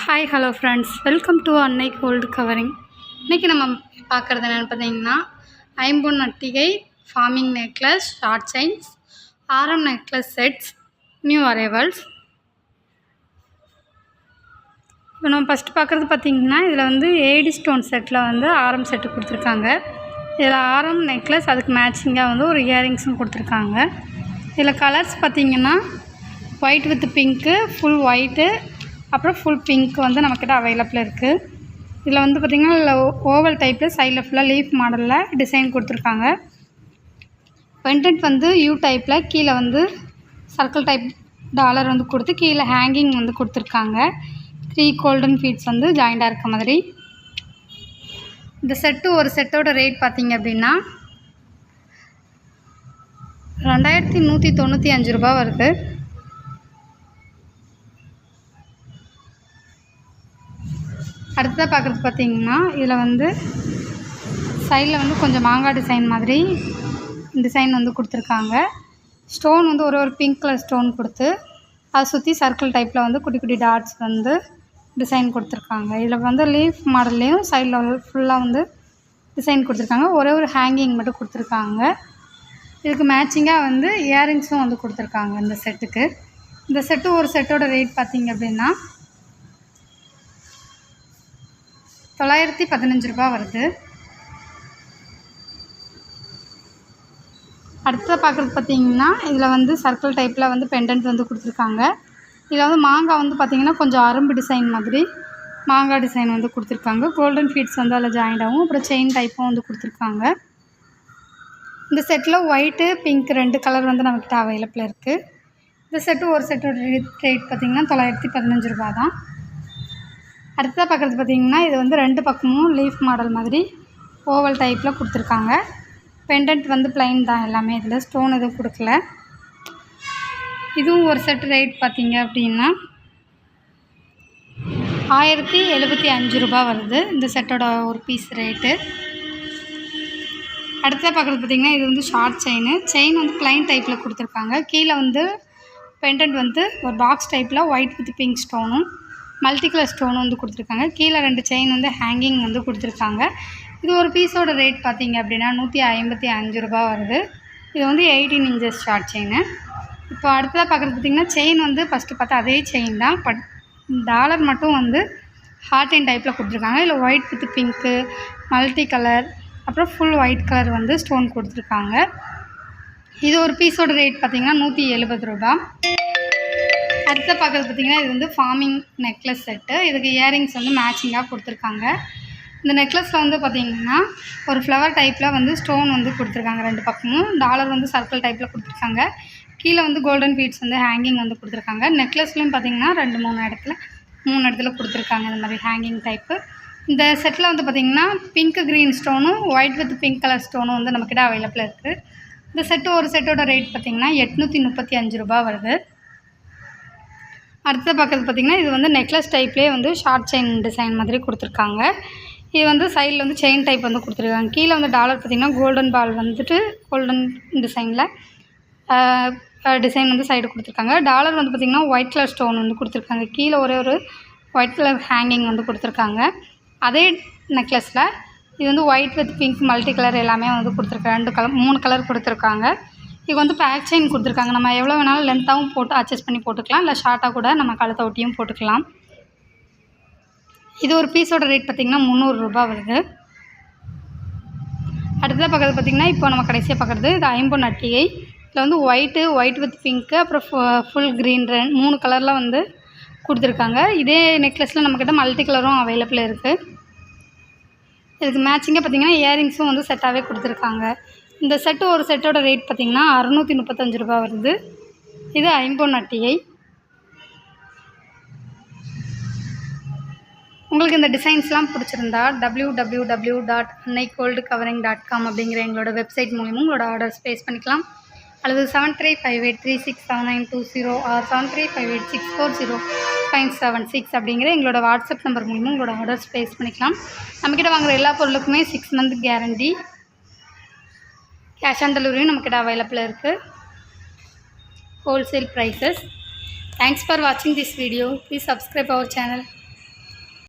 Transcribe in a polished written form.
Hi hello friends, welcome to அன்னை gold covering. இன்றைக்கி நம்ம பார்க்குறது என்னென்னு பார்த்தீங்கன்னா, ஐம்பொன் அட்டிகை, ஃபார்மிங் நெக்லஸ், ஷார்ட் செயின்ஸ், ஆரம் நெக்லஸ் செட்ஸ், நியூ அரைவல்ஸ். இப்போ நம்ம ஃபஸ்ட்டு பார்க்குறது பார்த்திங்கன்னா, இதில் வந்து ஏடி ஸ்டோன் செட்டில் வந்து ஆரம் செட்டு கொடுத்துருக்காங்க. இதில் ஆரம் நெக்லஸ், அதுக்கு மேட்சிங்காக வந்து ஒரு இயரிங்ஸும் கொடுத்துருக்காங்க. இதில் கலர்ஸ் பார்த்திங்கன்னா white with pink, full white, அப்புறம் ஃபுல் பிங்க் வந்து நம்மக்கிட்ட அவைலபிள் இருக்குது. இதில் வந்து பார்த்திங்கன்னா ஓவல் டைப்பில் சைடில் ஃபுல்லாக லீஃப் மாடலில் டிசைன் கொடுத்துருக்காங்க. பெண்டன்ட் வந்து யூ டைப்பில் கீழே வந்து சர்க்கிள் டைப் டாலர் வந்து கொடுத்து கீழே ஹேங்கிங் வந்து கொடுத்துருக்காங்க. 3 கோல்டன் ஃபீட்ஸ் வந்து ஜாயிண்டாக இருக்க மாதிரி. இந்த செட்டு ஒரு செட்டோட ரேட் பார்த்திங்க அப்படின்னா 2195 ரூபா வருது. அடுத்ததாக பார்க்குறது பார்த்திங்கன்னா, இதில் வந்து சைடில் வந்து கொஞ்சம் மாங்காய் டிசைன் மாதிரி டிசைன் வந்து கொடுத்துருக்காங்க. ஸ்டோன் வந்து ஒரு பிங்க் கலர் ஸ்டோன் கொடுத்து அதை சுற்றி சர்க்கிள் டைப்பில் வந்து குட்டி குட்டி டாட்ஸ் வந்து டிசைன் கொடுத்துருக்காங்க. இதில் வந்து லீஃப் மாடல்லையும் சைடில் ஃபுல்லாக வந்து டிசைன் கொடுத்துருக்காங்க. ஒரு ஹேங்கிங் மட்டும் கொடுத்துருக்காங்க. இதுக்கு மேட்சிங்காக வந்து இயரிங்ஸும் வந்து கொடுத்துருக்காங்க இந்த செட்டுக்கு. இந்த செட்டு ஒரு செட்டோட ரேட் பார்த்திங்க அப்படின்னா 915 ரூபா வருது. அடுத்ததாக பார்க்குறது பார்த்திங்கன்னா, இதில் வந்து சர்க்கிள் டைப்பில் வந்து பெண்டன்ட் வந்து கொடுத்துருக்காங்க. இதில் வந்து மாங்காய் வந்து பார்த்திங்கன்னா கொஞ்சம் அரும்பு டிசைன் மாதிரி மாங்காய் டிசைன் வந்து கொடுத்துருக்காங்க. கோல்டன் ஃபீட்ஸ் வந்து அதில் ஜாயிண்டாகவும் அப்புறம் செயின் டைப்பும் வந்து கொடுத்துருக்காங்க. இந்த செட்டில் ஒயிட்டு பிங்க் 2 கலர் வந்து நம்மக்கிட்ட அவைலபிள் இருக்குது. இந்த செட்டு ஒரு செட்டோட ரேட் பார்த்திங்கன்னா 915 ரூபா தான். அடுத்ததாக பார்க்குறது பார்த்திங்கன்னா, இது வந்து 2 பக்கமும் லீஃப் மாடல் மாதிரி ஓவல் டைப்பில் கொடுத்துருக்காங்க. பெண்டன்ட் வந்து ப்ளைன் தான் எல்லாமே, இதில் ஸ்டோன் எதுவும் கொடுக்கல. இதுவும் ஒரு செட் ரேட் பார்த்திங்க அப்படின்னா 1075 ரூபா வருது. இந்த செட்டோட ஒரு பீஸ் ரேட்டு. அடுத்ததாக பார்க்குறது பார்த்திங்கன்னா, இது வந்து ஷார்ட் செயின் வந்து ப்ளைன் டைப்பில் கொடுத்துருக்காங்க. கீழே வந்து பெண்டன்ட் வந்து ஒரு பாக்ஸ் டைப்பில் ஒயிட் வித் பிங்க் ஸ்டோனும் மல்டி கலர் ஸ்டோன் வந்து கொடுத்துருக்காங்க. கீழே 2 செயின் வந்து ஹேங்கிங் வந்து கொடுத்துருக்காங்க. இது ஒரு பீஸோட ரேட் பார்த்திங்க அப்படின்னா 155 ரூபா வருது. இது வந்து 18 இன்ச்சஸ் ஷார்ட் செயின். இப்போ அடுத்ததாக பார்க்குறது பார்த்திங்கன்னா, செயின் வந்து ஃபஸ்ட்டு பார்த்தா அதே செயின் தான், பட் டாலர் மட்டும் வந்து ஹார்ட் அண்ட் டைப்பில் கொடுத்துருக்காங்க. இல்லை white with pink, multi colour, அப்புறம் ஃபுல் ஒயிட் கலர் வந்து ஸ்டோன் கொடுத்துருக்காங்க. இது ஒரு பீஸோட ரேட் பார்த்திங்கன்னா 170 ரூபா. அடுத்த பார்க்குறது பார்த்திங்கன்னா, இது வந்து ஃபார்மிங் நெக்லஸ் செட்டு. இதுக்கு இயரிங்ஸ் வந்து மேட்சிங்காக கொடுத்துருக்காங்க. இந்த நெக்லஸில் வந்து பார்த்திங்கன்னா ஒரு ஃப்ளவர் டைப்பில் வந்து ஸ்டோன் வந்து கொடுத்துருக்காங்க. 2 பக்கமும் டாலர் வந்து சர்க்கிள் டைப்பில் கொடுத்துருக்காங்க. கீழே வந்து கோல்டன் பீட்ஸ் வந்து ஹேங்கிங் வந்து கொடுத்துருக்காங்க. நெக்லஸ்லையும் பார்த்திங்கன்னா 3 இடத்துல கொடுத்துருக்காங்க இந்த மாதிரி ஹேங்கிங் டைப்பு. இந்த செட்டில் வந்து பார்த்திங்கன்னா பிங்க் க்ரீன் ஸ்டோனும் ஒயிட் வித் பிங்க் கலர் ஸ்டோனும் வந்து நம்மக்கிட்ட அவைலபிள் இருக்குது. இந்த செட்டு ஒரு செட்டோட ரேட் பார்த்திங்கன்னா 835 ரூபா வருது. அடுத்த பார்க்குறது பார்த்திங்கன்னா, இது வந்து நெக்லஸ் டைப்லேயே வந்து ஷார்ட் செயின் டிசைன் மாதிரி கொடுத்துருக்காங்க. இது வந்து சைடில் வந்து செயின் டைப் வந்து கொடுத்துருக்காங்க. கீழே வந்து டாலர் பார்த்திங்கன்னா கோல்டன் பால் வந்துட்டு கோல்டன் டிசைனில் டிசைன் வந்து சைடு கொடுத்துருக்காங்க. டாலர் வந்து பார்த்திங்கன்னா ஒயிட் கலர் ஸ்டோன் வந்து கொடுத்துருக்காங்க. கீழே ஒரு ஒயிட் கலர் ஹேங்கிங் வந்து கொடுத்துருக்காங்க. அதே நெக்லஸில் இது வந்து white with pink multi colour எல்லாமே வந்து கொடுத்துருக்காங்க. 3 கலர் கொடுத்துருக்காங்க. இது வந்து பேக் செயின் கொடுத்துருக்காங்க. நம்ம எவ்வளோ வேணாலும் லென்த்தாகவும் போட்டு அட்ஜஸ்ட் பண்ணி போட்டுக்கலாம், இல்லை ஷார்ட்டாக கூட நம்ம கழுத்தை ஒட்டியும் போட்டுக்கலாம். இது ஒரு பீஸோட ரேட் பார்த்திங்கன்னா 300 ரூபா வருது. அடுத்ததாக பார்க்குறது பார்த்திங்கன்னா, இப்போ நம்ம கடைசியாக பார்க்குறது இது ஐம்பொன் அட்டிகை. இதில் வந்து ஒயிட் வித் பிங்க்கு, அப்புறம் ஃபுல் க்ரீன் 3 கலரில் வந்து கொடுத்துருக்காங்க. இதே நெக்லஸில் நம்மக்கிட்ட மல்டி கலரும் அவைலபிள் இருக்குது. இதுக்கு மேட்சிங்காக பார்த்திங்கன்னா இயரிங்ஸும் வந்து செட்டாகவே கொடுத்துருக்காங்க. இந்த செட்டு ஒரு செட்டோட ரேட் பார்த்திங்கன்னா 635 ரூபா வருது. இது ஐம்பொன் அட்டிகை. உங்களுக்கு இந்த டிசைன்ஸ்லாம் பிடிச்சிருந்தா www.annaigoldcovering.com அப்படிங்கிற எங்களோட வெப்சைட் மூலிமா உங்களோட ஆர்டர்ஸ் ப்ளேஸ் பண்ணிக்கலாம். அல்லது 7358367920 ஆர் 7358640576 அப்படிங்கிற எங்களோட வாட்ஸ்அப் நம்பர் மூலிமா உங்களோட ஆர்டர்ஸ் ப்ளேஸ் பண்ணிக்கலாம். நம்மக்கிட்ட வாங்குகிற எல்லா பொருளுக்குமே 6 மந்த் கேரண்டி. கேஷ் ஆன் டெலிவரியும் நம்மக்கிட்ட அவைலபிள் இருக்குது. Wholesale prices. Thanks for watching this video. Please subscribe our channel.